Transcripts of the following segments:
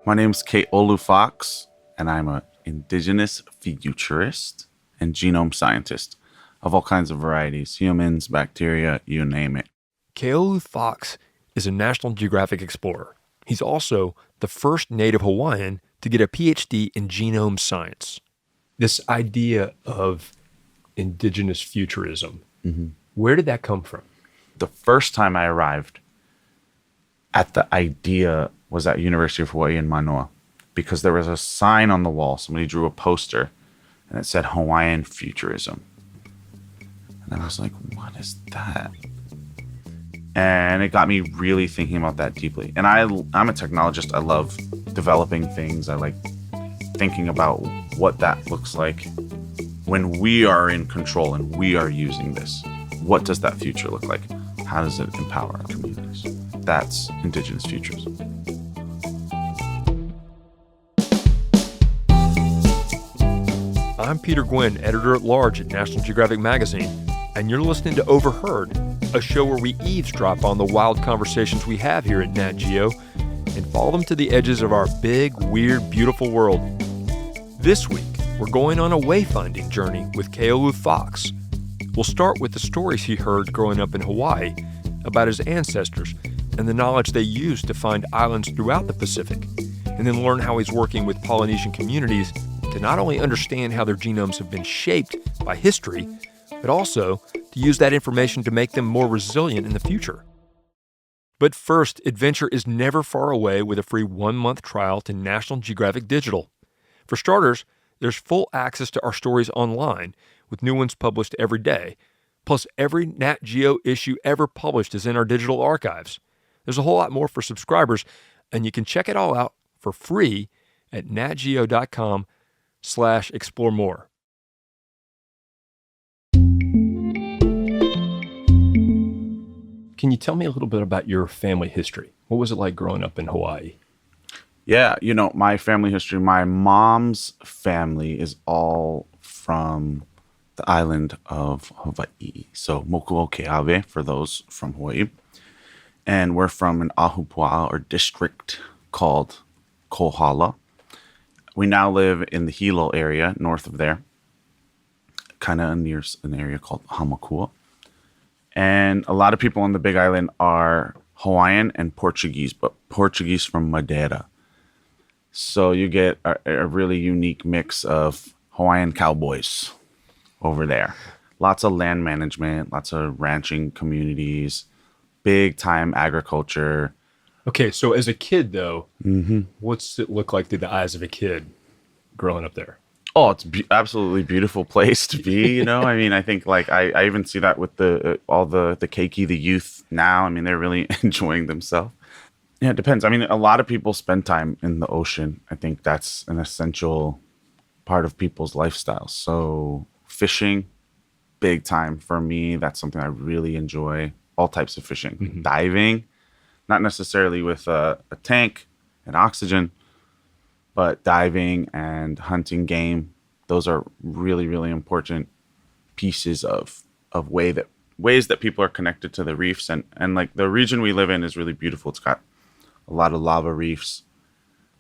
My name's Keolu Fox, and I'm an Indigenous futurist and genome scientist of all kinds of varieties, humans, bacteria, you name it. Keolu Fox is a National Geographic Explorer. He's also the first Native Hawaiian to get a Ph.D. in genome science. This idea of Indigenous futurism, where did that come from? The first time I arrived at the idea was at University of Hawaii in Manoa, because there was a sign on the wall. Somebody drew a poster and it said Hawaiian futurism. And I was like, what is that? And it got me really thinking about that deeply. And I'm a technologist. I love developing things. I like thinking about what that looks like when we are in control and we are using this. What does that future look like? How does it empower our communities? That's Indigenous futurism. I'm Peter Gwynn, editor-at-large at National Geographic Magazine, and you're listening to Overheard, a show where we eavesdrop on the wild conversations we have here at Nat Geo and follow them to the edges of our big, weird, beautiful world. This week, we're going on a wayfinding journey with Keolu Fox. We'll start with the stories he heard growing up in Hawaii about his ancestors and the knowledge they used to find islands throughout the Pacific, and then learn how he's working with Polynesian communities to not only understand how their genomes have been shaped by history, but also to use that information to make them more resilient in the future. But first, adventure is never far away with a free 1-month trial to National Geographic Digital. For starters, there's full access to our stories online, with new ones published every day. Plus, every Nat Geo issue ever published is in our digital archives. There's a whole lot more for subscribers, and you can check it all out for free at natgeo.com/explore more. Can you tell me a little bit about your family history? What was it like growing up in Hawaii? Yeah, my family history, my mom's family is all from the island of Hawaii. So Hōkūleʻa for those from Hawaii. And we're from an ahupua'a or district called Kohala. We now live in the Hilo area, north of there, kind of near an area called Hamakua. And a lot of people on the Big Island are Hawaiian and Portuguese, but Portuguese from Madeira. So you get a really unique mix of Hawaiian cowboys over there. Lots of land management, lots of ranching communities, big time agriculture. Okay, so as a kid, though, what's it look like through the eyes of a kid growing up there? Oh, it's absolutely beautiful place to be. I mean, I think I even see that with all the keiki, the youth now. I mean, they're really enjoying themselves. Yeah, it depends. I mean, a lot of people spend time in the ocean. I think that's an essential part of people's lifestyles. So fishing, big time for me. That's something I really enjoy. All types of fishing. Diving, not necessarily with a tank and oxygen, but diving and hunting game. Those are really, really important pieces of ways that people are connected to the reefs. And like the region we live in is really beautiful. It's got a lot of lava reefs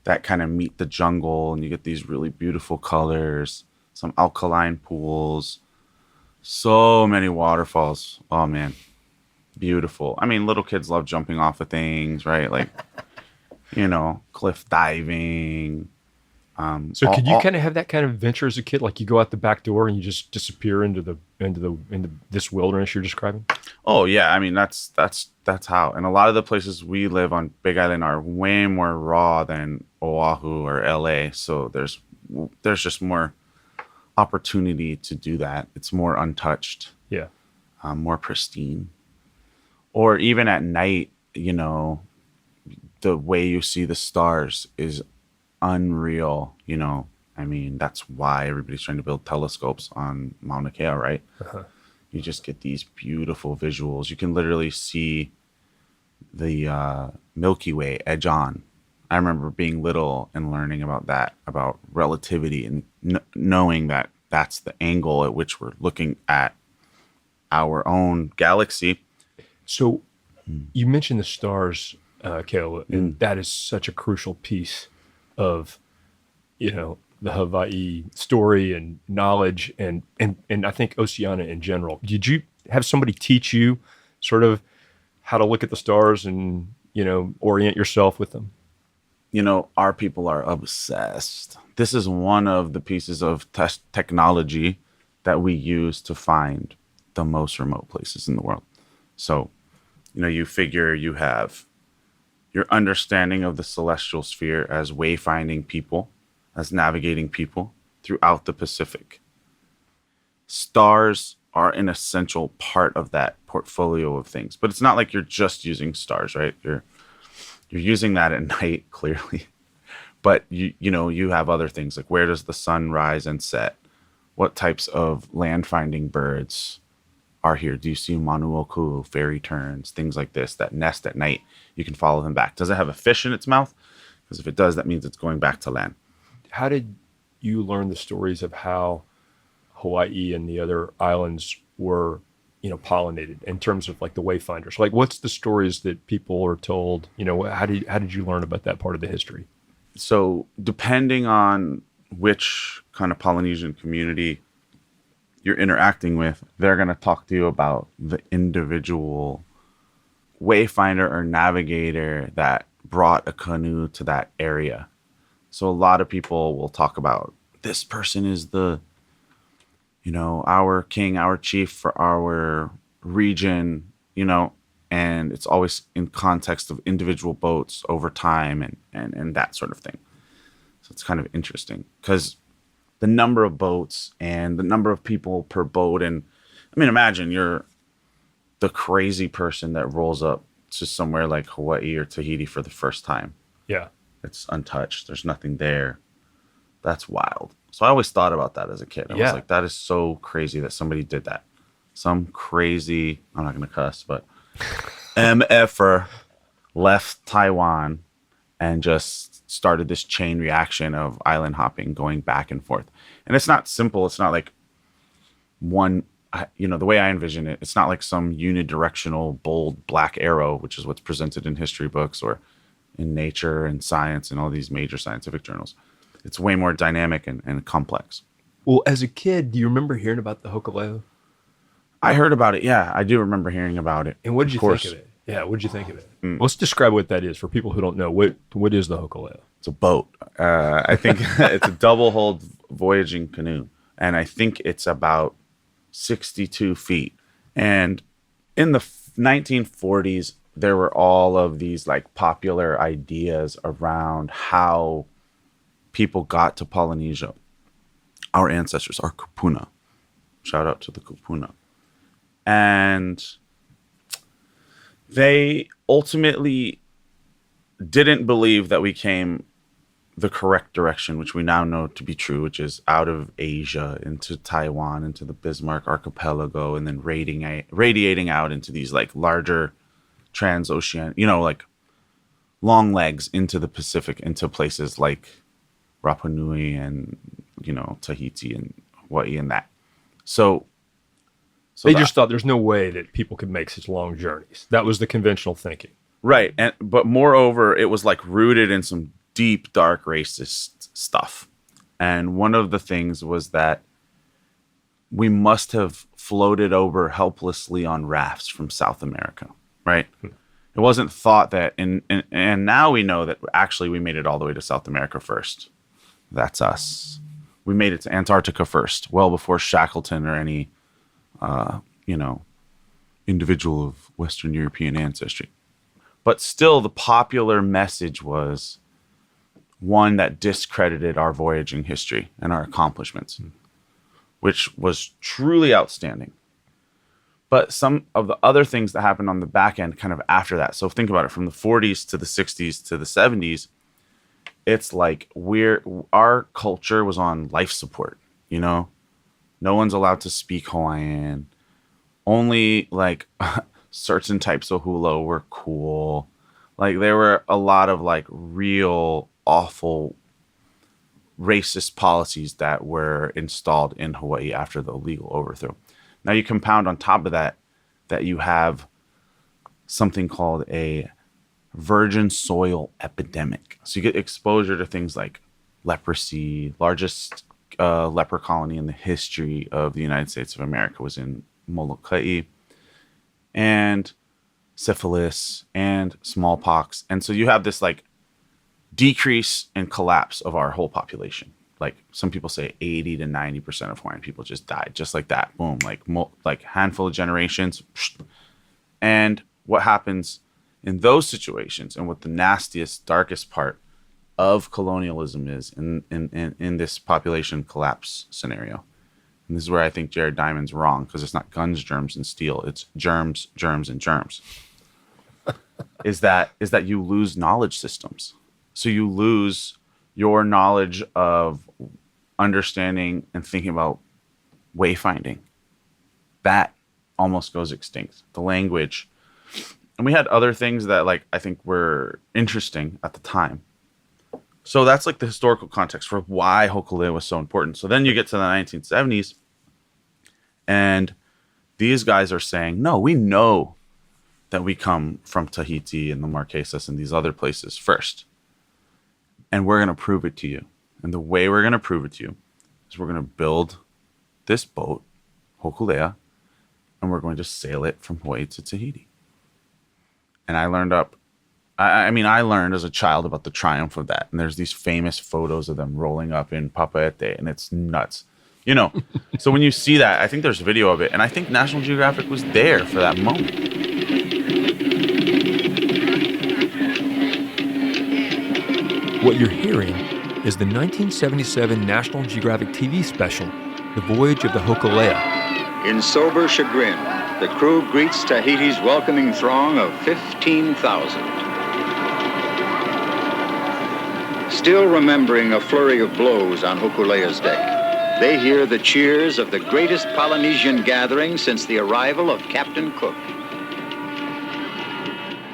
that kind of meet the jungle, and you get these really beautiful colors, some alkaline pools, so many waterfalls. Oh man, beautiful. I mean, little kids love jumping off of things, right? Like, cliff diving. So could you kind of have that kind of adventure as a kid? Like you go out the back door and you just disappear into this wilderness you're describing? Oh yeah, I mean that's how. And a lot of the places we live on Big Island are way more raw than Oahu or LA. So there's just more opportunity to do that. It's more untouched. Yeah. More pristine. Or even at night, the way you see the stars is unreal. I mean, that's why everybody's trying to build telescopes on Mauna Kea, right? You just get these beautiful visuals. You can literally see the Milky Way edge on. I remember being little and learning about that, about relativity, and knowing that that's the angle at which we're looking at our own galaxy. So you mentioned the stars, Keolu, and that is such a crucial piece of, the Hawaii story and knowledge and I think Oceania in general. Did you have somebody teach you sort of how to look at the stars and, orient yourself with them? Our people are obsessed. This is one of the pieces of technology that we use to find the most remote places in the world. So, you figure you have your understanding of the celestial sphere as wayfinding people, as navigating people throughout the Pacific. Stars are an essential part of that portfolio of things, but it's not like you're just using stars, right? You're using that at night, clearly, but you have other things like where does the sun rise and set? What types of land finding birds are here? Do you see manuoku, fairy terns, things like this that nest at night? You can follow them back. Does it have a fish in its mouth? Because if it does, that means it's going back to land. How did you learn the stories of how Hawaii and the other islands were, pollinated in terms of like the wayfinders? Like, what's the stories that people are told? How did you learn about that part of the history? So depending on which kind of Polynesian community you're interacting with, they're going to talk to you about the individual wayfinder or navigator that brought a canoe to that area. So a lot of people will talk about this person is the, our king, our chief for our region, and it's always in context of individual boats over time and that sort of thing. So it's kind of interesting because the number of boats and the number of people per boat. And I mean, imagine you're the crazy person that rolls up to somewhere like Hawaii or Tahiti for the first time. Yeah. It's untouched. There's nothing there. That's wild. So I always thought about that as a kid. I was like, that is so crazy that somebody did that. Some crazy, I'm not going to cuss, but MFer left Taiwan and just started this chain reaction of island hopping going back and forth. And it's not simple. It's not like one, the way I envision it, it's not like some unidirectional, bold black arrow, which is what's presented in history books or in Nature and Science and all these major scientific journals. It's way more dynamic and complex. Well, as a kid, do you remember hearing about the Hōkūleʻa? I heard about it. Yeah, I do remember hearing about it. And what did you think of it? Yeah, what did you think of it? Let's describe what that is for people who don't know. What is the Hōkūleʻa? It's a boat. I think it's a double-hulled voyaging canoe. And I think it's about 62 feet. And in the 1940s, there were all of these like popular ideas around how people got to Polynesia. Our ancestors, our kupuna. Shout out to the kupuna. And they ultimately didn't believe that we came the correct direction, which we now know to be true, which is out of Asia into Taiwan, into the Bismarck archipelago, and then radiating out into these like larger transocean, like long legs into the Pacific, into places like Rapa Nui and, Tahiti and Hawaii and that. So they just thought there's no way that people could make such long journeys. That was the conventional thinking. Right. But moreover, it was like rooted in some deep, dark racist stuff. And one of the things was that we must have floated over helplessly on rafts from South America, right? It wasn't thought that, and now we know that actually we made it all the way to South America first. That's us. We made it to Antarctica first, well before Shackleton or any, individual of Western European ancestry. But still, the popular message was one that discredited our voyaging history and our accomplishments, which was truly outstanding. But some of the other things that happened on the back end kind of after that. So think about it, from the 40s to the 60s to the 70s, it's like our culture was on life support, No one's allowed to speak Hawaiian. Only like certain types of hula were cool. Like there were a lot of like real awful racist policies that were installed in Hawaii after the illegal overthrow. Now you compound on top of that you have something called a virgin soil epidemic. So you get exposure to things like leprosy. Largest leper colony in the history of the United States of America was in Molokai, and syphilis and smallpox. And so you have this like decrease and collapse of our whole population. Like some people say 80 to 90% of Hawaiian people just died just like that. Boom, like handful of generations. And what happens in those situations, and what the nastiest, darkest part of colonialism is in this population collapse scenario. And this is where I think Jared Diamond's wrong, because it's not guns, germs, and steel. It's germs, germs, and germs. is that you lose knowledge systems. So you lose your knowledge of understanding and thinking about wayfinding. That almost goes extinct. The language. And we had other things that like I think were interesting at the time. So that's like the historical context for why Hōkūleʻa was so important. So then you get to the 1970s, and these guys are saying, no, we know that we come from Tahiti and the Marquesas and these other places first. And we're going to prove it to you. And the way we're going to prove it to you is we're going to build this boat, Hōkūleʻa, and we're going to sail it from Hawaii to Tahiti. And I learned I learned as a child about the triumph of that. And there's these famous photos of them rolling up in Papaete, and it's nuts. You know, so when you see that, I think there's video of it. And I think National Geographic was there for that moment. What you're hearing is the 1977 National Geographic TV special, The Voyage of the Hōkūleʻa. In sober chagrin, the crew greets Tahiti's welcoming throng of 15,000. Still remembering a flurry of blows on Hōkūleʻa's deck, they hear the cheers of the greatest Polynesian gathering since the arrival of Captain Cook.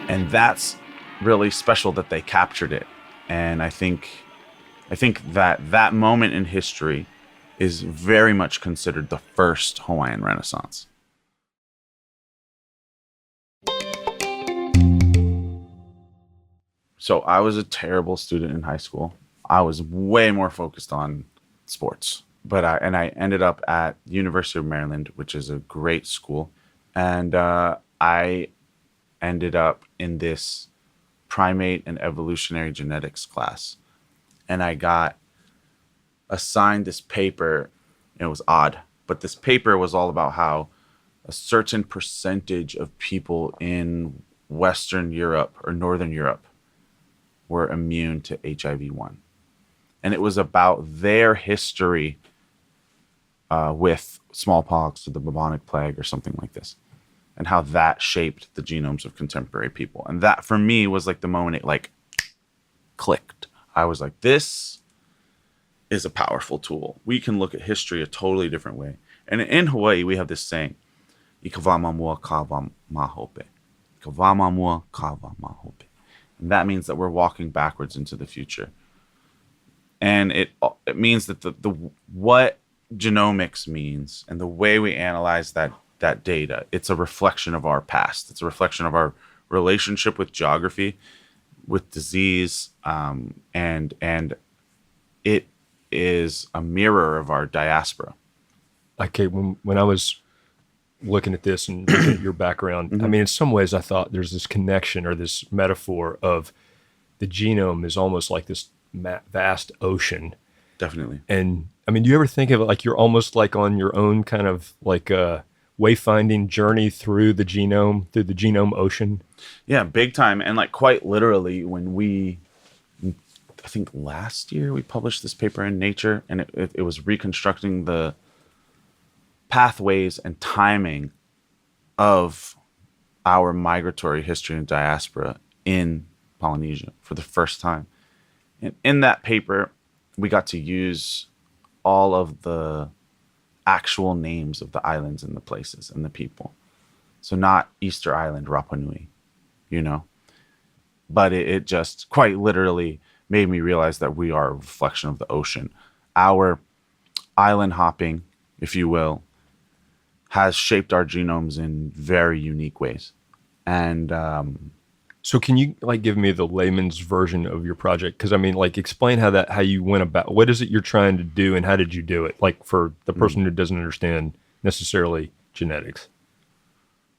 And that's really special that they captured it. And I think that moment in history is very much considered the first Hawaiian Renaissance. So I was a terrible student in high school. I was way more focused on sports. But I ended up at University of Maryland, which is a great school. And I ended up in this primate and evolutionary genetics class. And I got assigned this paper. It was odd, but this paper was all about how a certain percentage of people in Western Europe or Northern Europe were immune to HIV-1. And it was about their history with smallpox or the bubonic plague or something like this, and how that shaped the genomes of contemporary people. And that, for me, was like the moment it like clicked. I was like, this is a powerful tool. We can look at history a totally different way. And in Hawaii, we have this saying, "Ikawamamua kawa mahope." Ikawamamua kawa mahope. And that means that we're walking backwards into the future. And it means that the what genomics means and the way we analyze that data, it's a reflection of our past. It's a reflection of our relationship with geography, with disease, and it is a mirror of our diaspora. Okay, when I was looking at this and looking at your background, I mean, in some ways I thought there's this connection or this metaphor of the genome is almost like this vast ocean. Definitely. And I mean, do you ever think of it like you're almost like on your own kind of like a wayfinding journey through the genome ocean? Yeah, big time. And like quite literally, when I think last year we published this paper in Nature, and it was reconstructing the pathways and timing of our migratory history and diaspora in Polynesia for the first time. And in that paper, we got to use all of the actual names of the islands and the places and the people. So not Easter Island, Rapa Nui, but it just quite literally made me realize that we are a reflection of the ocean. Our island hopping, if you will, has shaped our genomes in very unique ways. And So can you like give me the layman's version of your project? Because I mean, like, explain how you went about. What is it you're trying to do, and how did you do it? Like for the person who doesn't understand necessarily genetics.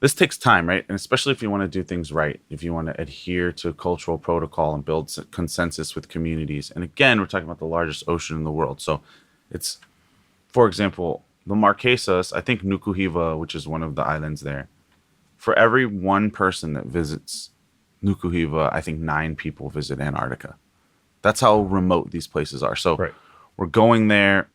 This takes time, right? And especially if you want to do things right, if you want to adhere to cultural protocol and build consensus with communities. And again, we're talking about the largest ocean in the world. So it's, for example, the Marquesas, I think Nukuhiva, which is one of the islands there, for every one person that visits Nukuhiva, I think 9 people visit Antarctica. That's how remote these places are. So Right. we're going there.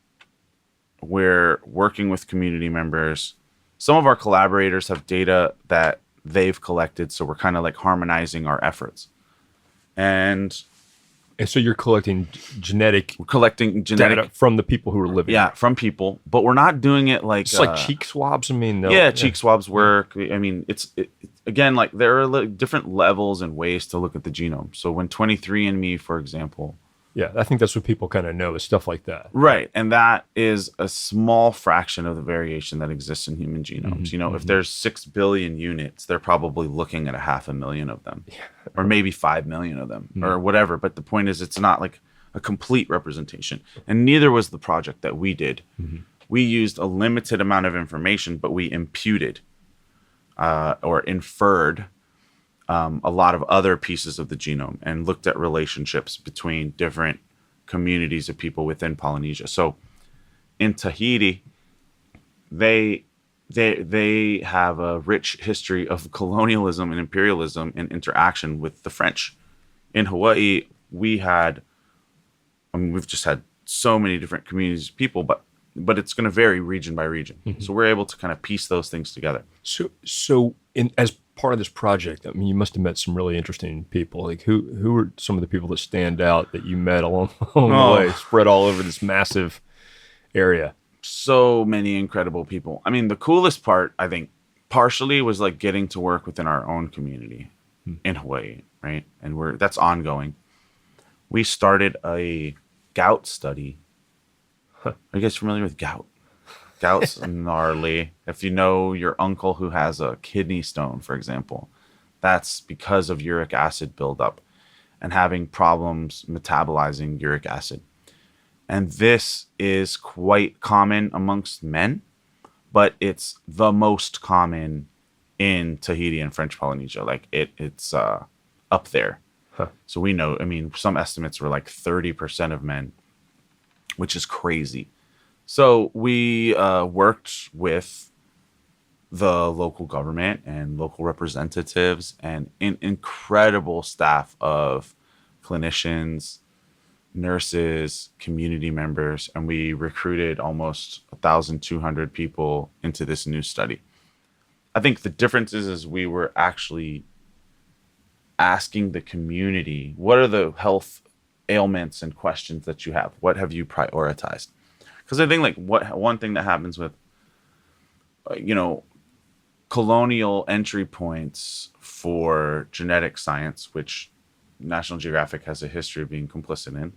We're working with community members. Some of our collaborators have data that they've collected, so we're kind of like harmonizing our efforts. And so you're collecting genetic we're collecting genetic data from the people who are living yeah, there. from people, but we're not doing it like It's like cheek swabs. I mean, cheek swabs work. I mean, again, like there are different levels and ways to look at the genome. So when 23andMe, for example, yeah, I think that's what people kind of know is stuff like that. right, and that is a small fraction of the variation that exists in human genomes. If there's 6 billion units, they're probably looking at 500,000 of them, or maybe 5 million of them, or whatever. But the point is, it's not like a complete representation, and neither was the project that we did. We used a limited amount of information, but we imputed or inferred a lot of other pieces of the genome and looked at relationships between different communities of people within Polynesia. So in Tahiti, they have a rich history of colonialism and imperialism and interaction with the French. In Hawaii, we've just had so many different communities of people, but it's going to vary region by region. So we're able to kind of piece those things together. So as part of this project, I mean, you must have met some really interesting people. Like who were some of the people that stand out that you met along the way, spread all over this massive area? So many incredible people. I mean, the coolest part, I think, partially was like getting to work within our own community in Hawaii, right? And that's ongoing. We started a gout study. Are you guys familiar with gout? Gout's gnarly. If you know your uncle who has a kidney stone, for example, that's because of uric acid buildup and having problems metabolizing uric acid. And this is quite common amongst men, but it's the most common in Tahiti and French Polynesia. Like it's up there. So we know, I mean, some estimates were like 30% of men, which is crazy. So we worked with the local government and local representatives and an incredible staff of clinicians, nurses, community members, and we recruited almost 1,200 people into this new study. I think the difference is we were actually asking the community, what are the health ailments and questions that you have? What have you prioritized? Because I think like one thing that happens with, colonial entry points for genetic science, which National Geographic has a history of being complicit in.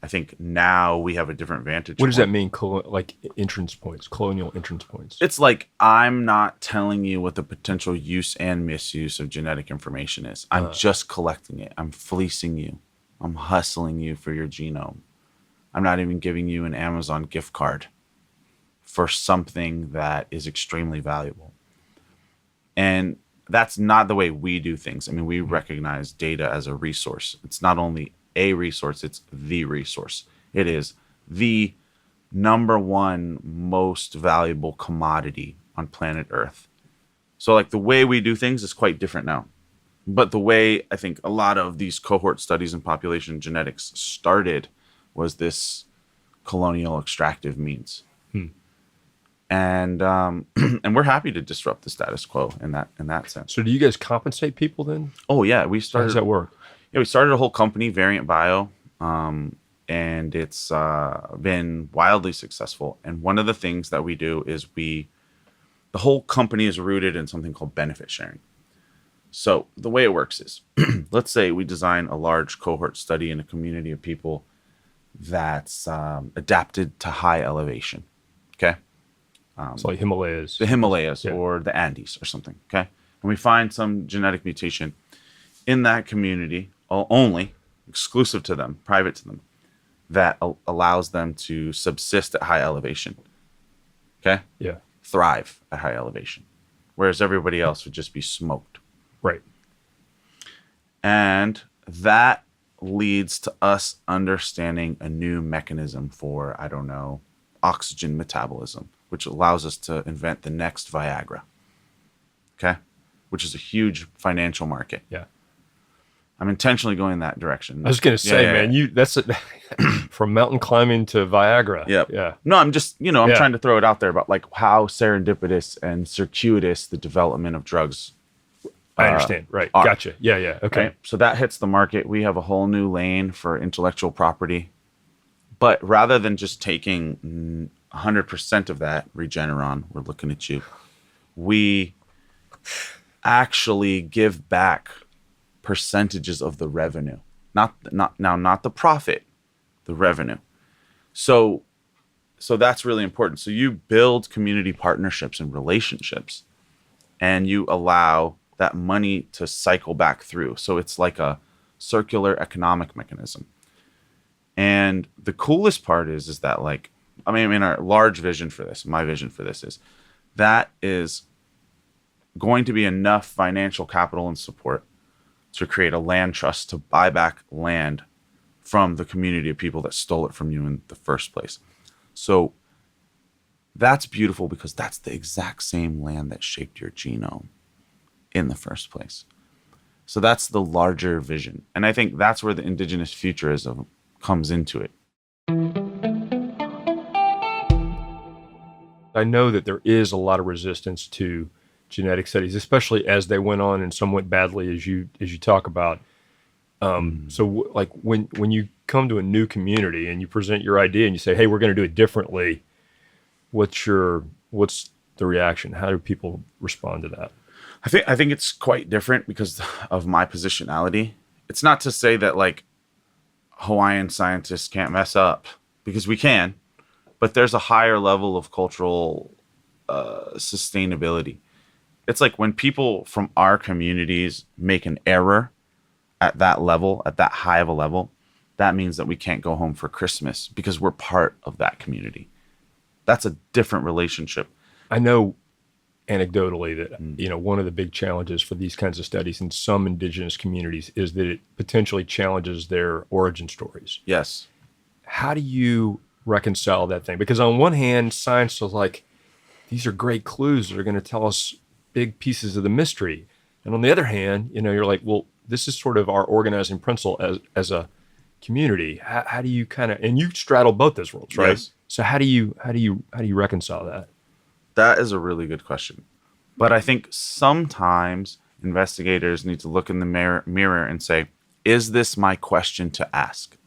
I think now we have a different vantage. What does that mean? Like entrance points, colonial entrance points. It's like, I'm not telling you what the potential use and misuse of genetic information is. I'm just collecting it. I'm fleecing you. I'm hustling you for your genome. I'm not even giving you an Amazon gift card for something that is extremely valuable. And that's not the way we do things. I mean, we recognize data as a resource. It's not only a resource, it's the resource. It is the number one most valuable commodity on planet Earth. So like the way we do things is quite different now. But the way I think a lot of these cohort studies in population genetics started was this colonial extractive means. And and we're happy to disrupt the status quo in that sense. So do you guys compensate people then? Oh yeah, How does that work? Yeah, we started a whole company, Variant Bio, and it's been wildly successful. And one of the things that we do is the whole company is rooted in something called benefit sharing. So the way it works is, let's say we design a large cohort study in a community of people that's adapted to high elevation. Okay. It's like Himalayas. The Himalayas or the Andes or something. Okay. and we find some genetic mutation in that community, only exclusive to them, private to them, that allows them to subsist at high elevation. Okay? Yeah. Thrive at high elevation. Whereas everybody else would just be smoked. Right. And that leads to us understanding a new mechanism for, I don't know, oxygen metabolism, which allows us to invent the next Viagra. Okay? Which is a huge financial market. Yeah. I'm intentionally going that direction. I was going to say, man, that's from mountain climbing to Viagra. Yep. Yeah. No, I'm just, I'm trying to throw it out there about like how serendipitous and circuitous the development of drugs I understand. Right. are. Gotcha. Yeah. Okay. Right? So that hits the market. We have a whole new lane for intellectual property. But rather than just taking 100% of that Regeneron, we're looking at you, we actually give back percentages of the revenue, not the profit, the revenue. So that's really important. So you build community partnerships and relationships, and you allow that money to cycle back through. So it's like a circular economic mechanism. And the coolest part is that, like, I mean, our large vision for this, my vision for this is that is going to be enough financial capital and support to create a land trust to buy back land from the community of people that stole it from you in the first place. So that's beautiful because that's the exact same land that shaped your genome in the first place. So that's the larger vision. And I think that's where the indigenous futurism comes into it. I know that there is a lot of resistance to genetic studies, especially as they went on and some went badly, as you talk about. So like when you come to a new community and you present your idea and you say, hey, we're going to do it differently, what's the reaction? How do people respond to that? I think it's quite different because of my positionality. It's not to say that like Hawaiian scientists can't mess up, because we can, but there's a higher level of cultural sustainability. It's like when people from our communities make an error at that level, at that high of a level, that means that we can't go home for Christmas because we're part of that community. That's a different relationship. I know anecdotally that, one of the big challenges for these kinds of studies in some indigenous communities is that it potentially challenges their origin stories. Yes. How do you reconcile that thing? Because on one hand, science is like, these are great clues that are going to tell us big pieces of the mystery. And on the other hand, you're like, well, this is sort of our organizing principle as a community. How do you and you straddle both those worlds, right? Yes. So how do you reconcile that? That is a really good question. But I think sometimes investigators need to look in the mirror and say, is this my question to ask?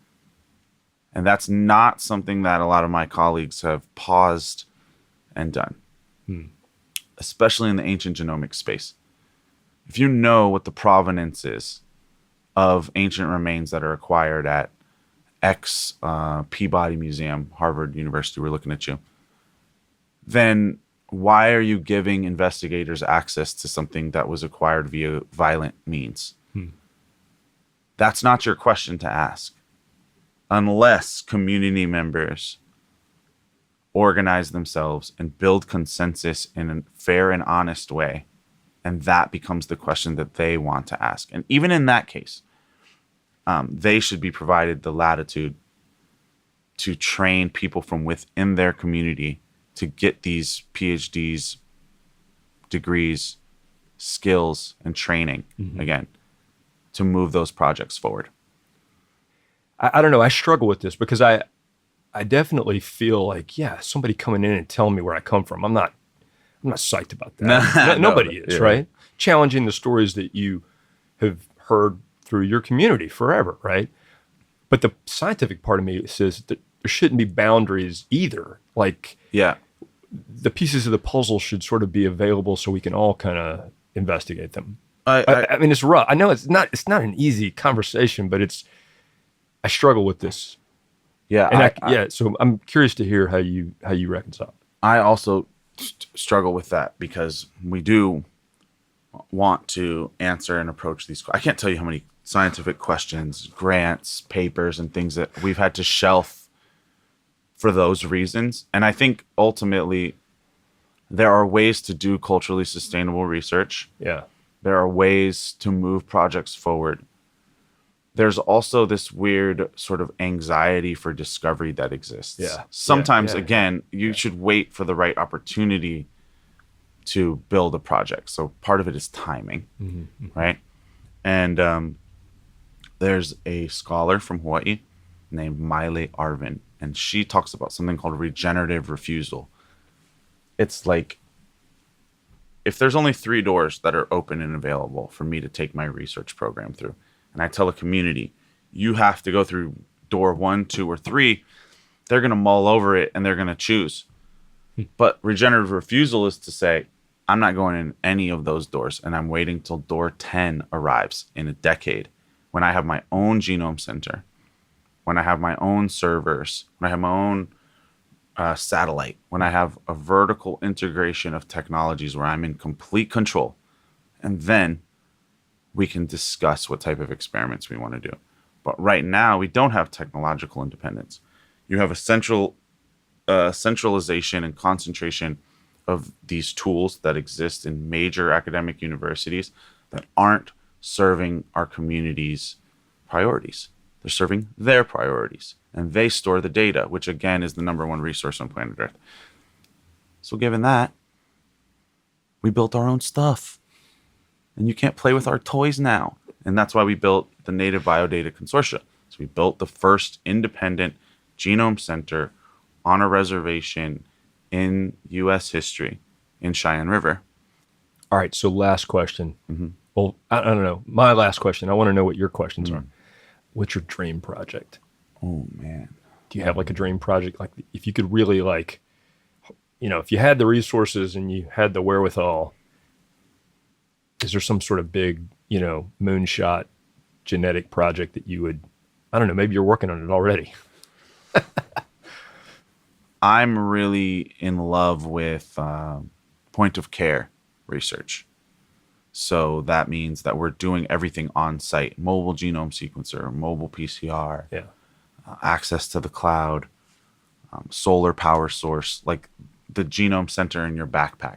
And that's not something that a lot of my colleagues have paused and done, especially in the ancient genomic space. If you know what the provenance is of ancient remains that are acquired at X Peabody Museum, Harvard University, we're looking at you, then why are you giving investigators access to something that was acquired via violent means? That's not your question to ask, unless community members organize themselves and build consensus in a fair and honest way. And that becomes the question that they want to ask. And even in that case, they should be provided the latitude to train people from within their community to get these PhDs, degrees, skills, and training, again, to move those projects forward. I don't know. I struggle with this because I definitely feel like, somebody coming in and telling me where I come from. I'm not psyched about that. Nobody is, right? Challenging the stories that you have heard through your community forever, right? But the scientific part of me says that there shouldn't be boundaries either. Like, the pieces of the puzzle should sort of be available so we can all kind of investigate them. I mean, it's rough. I know it's not an easy conversation, but I struggle with this. So I'm curious to hear how you reconcile. I also struggle with that because we do want to answer and approach these. I can't tell you how many scientific questions, grants, papers, and things that we've had to shelf for those reasons. And I think ultimately there are ways to do culturally sustainable research. Yeah. There are ways to move projects forward. There's also this weird sort of anxiety for discovery that exists. Yeah. Sometimes, Yeah. again, you should wait for the right opportunity to build a project. So part of it is timing, right? And there's a scholar from Hawaii named Maile Arvin, and she talks about something called regenerative refusal. It's like, if there's only 3 doors that are open and available for me to take my research program through, and I tell a community, you have to go through door 1, 2, or 3, they're going to mull over it and they're going to choose. But regenerative refusal is to say, I'm not going in any of those doors, and I'm waiting till door 10 arrives in a decade, when I have my own genome center, when I have my own servers, when I have my own satellite, when I have a vertical integration of technologies where I'm in complete control. And then we can discuss what type of experiments we want to do. But right now, we don't have technological independence. You have a centralization and concentration of these tools that exist in major academic universities that aren't serving our community's priorities. They're serving their priorities, and they store the data, which again is the number 1 resource on planet Earth. So given that, we built our own stuff, and you can't play with our toys now. And that's why we built the Native Biodata Consortia. So we built the first independent genome center on a reservation in U.S. history in Cheyenne River. All right. So last question. Well, I don't know. My last question. I want to know what your questions are. What's your dream project? Oh, man. Do you have like a dream project? Like if you could really like, if you had the resources and you had the wherewithal, is there some sort of big, moonshot genetic project that you would, I don't know, maybe you're working on it already. I'm really in love with point of care research. So that means that we're doing everything on site: mobile genome sequencer, mobile PCR, access to the cloud, solar power source, like the genome center in your backpack.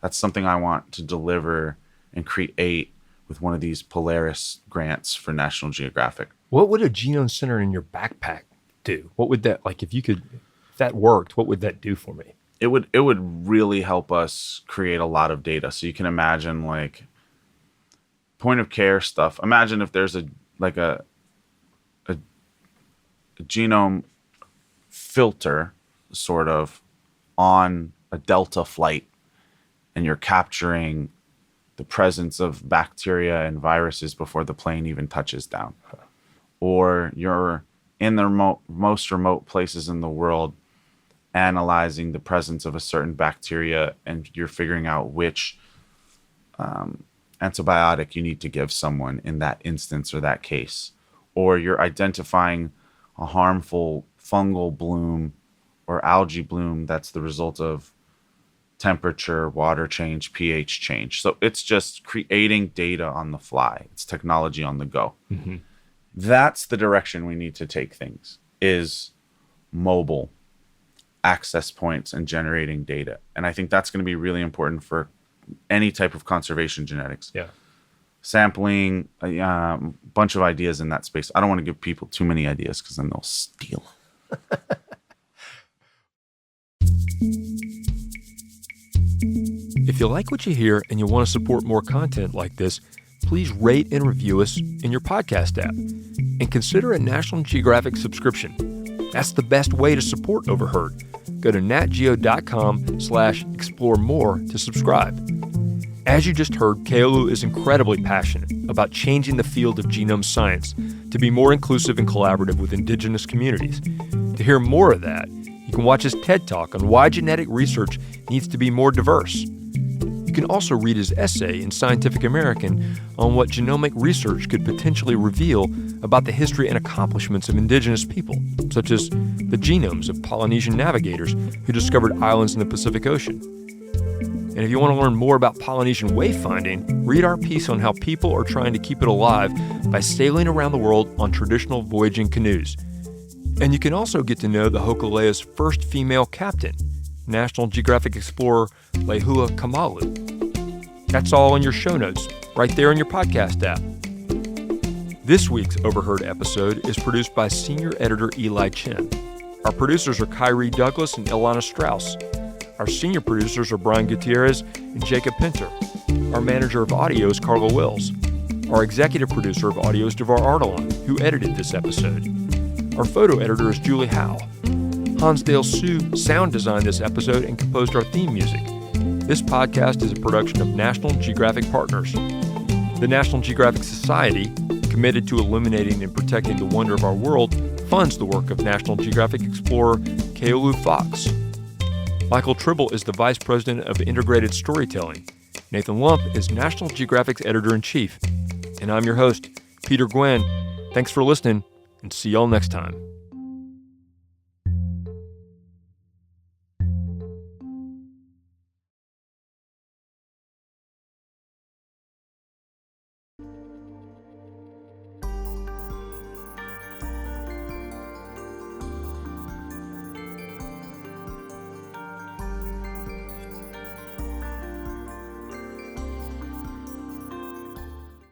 That's something I want to deliver and create with one of these Polaris grants for National Geographic. What would a genome center in your backpack do? What would that, like, if that worked, what would that do for me? It would really help us create a lot of data. So you can imagine like point of care stuff. Imagine if there's a genome filter sort of on a Delta flight, and you're capturing the presence of bacteria and viruses before the plane even touches down. Or you're in the most remote places in the world analyzing the presence of a certain bacteria, and you're figuring out which antibiotic you need to give someone in that instance or that case. Or you're identifying a harmful fungal bloom or algae bloom that's the result of temperature, water change, pH change. So it's just creating data on the fly. It's technology on the go. That's the direction we need to take things, is mobile access points and generating data. And I think that's going to be really important for any type of conservation genetics. Yeah. Sampling, a bunch of ideas in that space. I don't want to give people too many ideas because then they'll steal. If you like what you hear and you want to support more content like this, please rate and review us in your podcast app. And consider a National Geographic subscription. That's the best way to support Overheard. Go to natgeo.com/explore more to subscribe. As you just heard, Keolu is incredibly passionate about changing the field of genome science to be more inclusive and collaborative with Indigenous communities. To hear more of that, you can watch his TED Talk on why genetic research needs to be more diverse. You can also read his essay in Scientific American on what genomic research could potentially reveal about the history and accomplishments of Indigenous people, such as the genomes of Polynesian navigators who discovered islands in the Pacific Ocean. And if you want to learn more about Polynesian wayfinding, read our piece on how people are trying to keep it alive by sailing around the world on traditional voyaging canoes. And you can also get to know the Hōkūleʻa's first female captain, National Geographic Explorer Lehua Kamalu. That's all in your show notes, right there in your podcast app. This week's Overheard episode is produced by Senior Editor Eli Chen. Our producers are Kyrie Douglas and Ilana Strauss. Our senior producers are Brian Gutierrez and Jacob Pinter. Our manager of audio is Carla Wills. Our executive producer of audio is Devar Ardalan, who edited this episode. Our photo editor is Julie Howe. Hansdale Sue sound designed this episode and composed our theme music. This podcast is a production of National Geographic Partners. The National Geographic Society, committed to illuminating and protecting the wonder of our world, funds the work of National Geographic Explorer Keolu Fox. Michael Tribble is the Vice President of Integrated Storytelling. Nathan Lump is National Geographic's Editor-in-Chief. And I'm your host, Peter Gwynn. Thanks for listening, and see y'all next time.